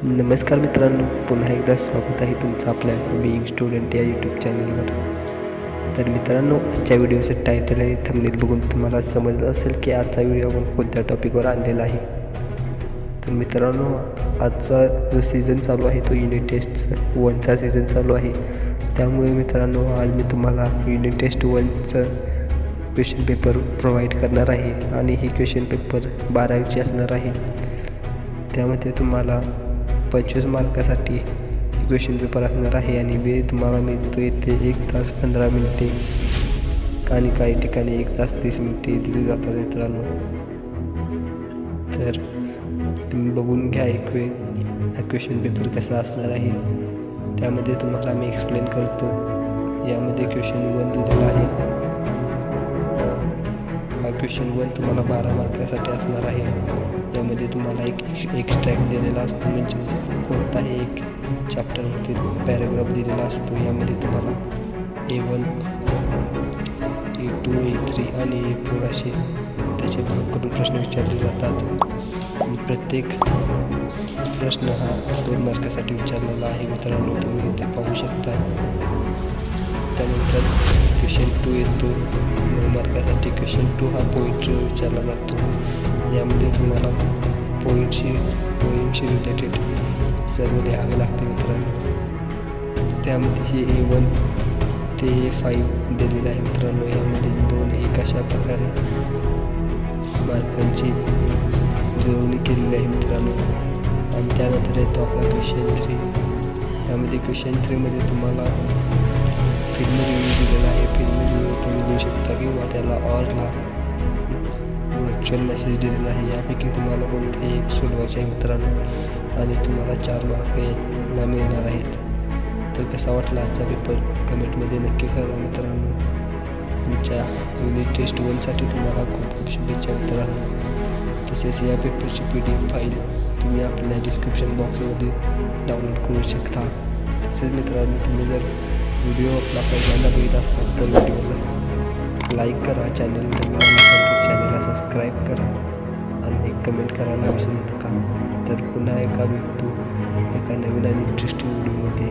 नमस्कार मित्रांनो, पुन्हा एकदा स्वागत आहे तुमचं आपल्या बीइंग स्टुडंट या यूट्यूब चॅनलवर. तर मित्रांनो, आजच्या व्हिडिओचं टायटल आणि थंबनेल बघून तुम्हाला समजलं असेल की आजचा व्हिडिओ आपण कोणत्या टॉपिकवर आणलेला आहे. तर मित्रांनो, आजचा जो सीझन चालू आहे तो युनिट टेस्ट 1चा सीझन चालू आहे. त्यामुळे मित्रांनो, आज मी तुम्हाला युनिट टेस्ट 1चं क्वेश्चन पेपर प्रोव्हाइड करणार आहे आणि ही क्वेश्चन पेपर 12वीची असणार आहे. त्यामध्ये तुम्हाला 25 मार्कासाठी क्वेश्चन पेपर असणार आहे आणि वेळ तुम्हाला मिळतो येथे 1 तास 15 मिनिटे आणि काही ठिकाणी 1 तास 30 मिनिटे दिली जातात मित्रांनो. तर तुम्ही बघून घ्या एक वेळ हा क्वेश्चन पेपर कसा असणार आहे. त्यामध्ये तुम्हाला मी एक्सप्लेन करतो. यामध्ये क्वेश्चन 1 दिलेला आहे. हा क्वेश्चन 1 तुम्हाला 12 मार्कासाठी असणार आहे. यामध्ये तुम्हाला एक एक्स्ट्रॅक्ट दिलेला असतो, म्हणजे कोणताही एक चॅप्टरमधील पॅरेग्राफ दिलेला असतो. यामध्ये तुम्हाला A1, A2, A3 आणि A4 असे त्याचे भाग करून प्रश्न विचारले जातात. प्रत्येक प्रश्न हा 2 मार्कासाठी विचारलेला आहे मित्रांनो, तुम्ही इथे पाहू शकता. त्यानंतर क्वेश्चन 2 येतो 9 मार्कासाठी. क्वेश्चन 2 हा पोएट्री विचारला जातो. यामध्ये तुम्हाला पोएमशी रिलेटेड सर्व लिहावे लागते मित्रांनो. त्यामध्ये हे A1 ते A5 दिलेलं आहे मित्रांनो. यामध्ये 2 एक अशा प्रकारे मार्कांची जुळवणी केलेली आहे मित्रांनो. आणि त्यानंतर येतो आपला क्वेश्चन 3. यामध्ये क्वेश्चन 3मध्ये तुम्हाला फिल्म रिव्ह्यू दिलेला आहे. फिल्म रिव्ह्यू तुम्ही देऊ शकता किंवा त्याला ऑरला व्हर्च्युअल मेसेज दिलेला आहे. यापैकी तुम्हाला कोणतेही एक सोडवायचे आहे मित्रांनो आणि तुम्हाला 4 मार्क याला मिळणार आहेत. तर कसा वाटला आजचा पेपर कमेंटमध्ये नक्की करा मित्रांनो. तुमच्या युनिट टेस्ट 1साठी तुम्हाला खूप खूप शुभेच्छा मित्रांनो. तसेच या पेपरची PDF फाईल तुम्ही आपल्या डिस्क्रिप्शन बॉक्समध्ये डाउनलोड करू शकता. तसेच मित्रांनो, तुम्ही जर व्हिडिओ आपला पहिल्यांदा बघत असाल तर व्हिडिओला लाईक करा, चॅनलला सबस्क्राईब करा आणि कमेंट करायला विसरू नका. तर पुन्हा भेटू एका नवीन आणि इंटरेस्टिंग व्हिडिओमध्ये.